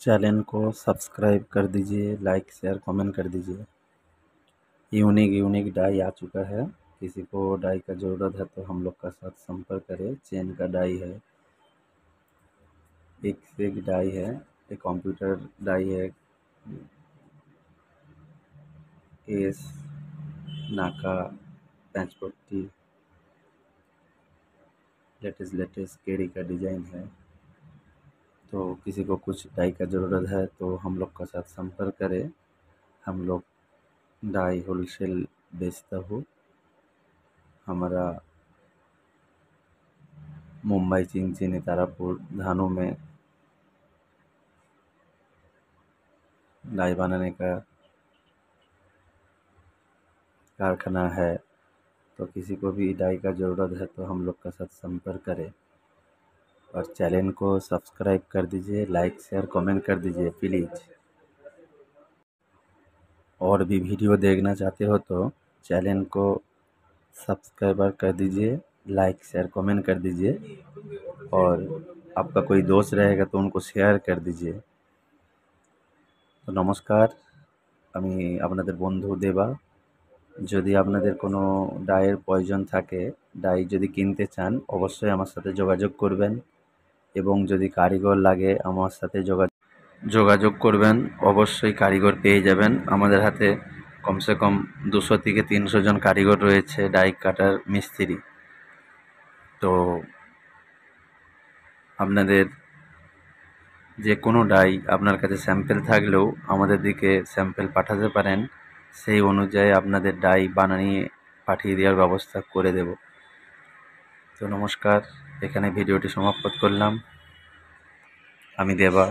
Channel को subscribe कर दीजिए, लाइक शेयर कमेंट कर दीजिए। यूनिक डाई आ चुका है। किसी को डाई का ज़रूरत है तो हम लोग का साथ संपर्क करें। चेन का डाई है, एक से एक डाई है, एक कंप्यूटर डाई है, एस नाका पैंच पट्टी लेटेस्ट केड़ी का डिज़ाइन है। तो किसी को कुछ डाई का ज़रूरत है तो हम लोग का साथ संपर्क करें। हम लोग डाई होलसेल बेचता हूँ। हमारा मुंबई चिंचिनी तारापुर धानों में डाई बनाने का कारखाना है। तो किसी को भी डाई का ज़रूरत है तो हम लोग का साथ संपर्क करें और चैनल को सब्सक्राइब कर दीजिए, लाइक शेयर कमेंट कर दीजिए प्लीज़। और भी वीडियो देखना चाहते हो तो चैनल को सब्सक्राइबर कर दीजिए, लाइक शेयर कमेंट कर दीजिए और आपका कोई दोस्त रहेगा तो उनको शेयर कर दीजिए। तो नमस्कार, আমি আপনাদের বন্ধু দেবা। যদি আপনাদের কোনো ডাইয়ের প্রয়োজন থাকে, ডাই যদি কিনতে চান অবশ্যই আমার সাথে যোগাযোগ করবেন এবং যদি কারিগর লাগে আমার সাথে যোগাযোগ করবেন। অবশ্যই কারিগর পেয়ে যাবেন। আমাদের হাতে কমসে কম 200 থেকে 300 জন কারিগর রয়েছে, ডাই কাটার মিস্ত্রি। তো আপনাদের যে কোনো ডাই আপনার কাছে স্যাম্পেল থাকলেও আমাদের দিকে স্যাম্পেল পাঠাতে পারেন। সেই অনুযায়ী আপনাদের ডাই বানিয়ে পাঠিয়ে দেওয়ার ব্যবস্থা করে দেব। তো নমস্কার, এখানে ভিডিওটি সমাপ্ত করলাম। আমি দেবা।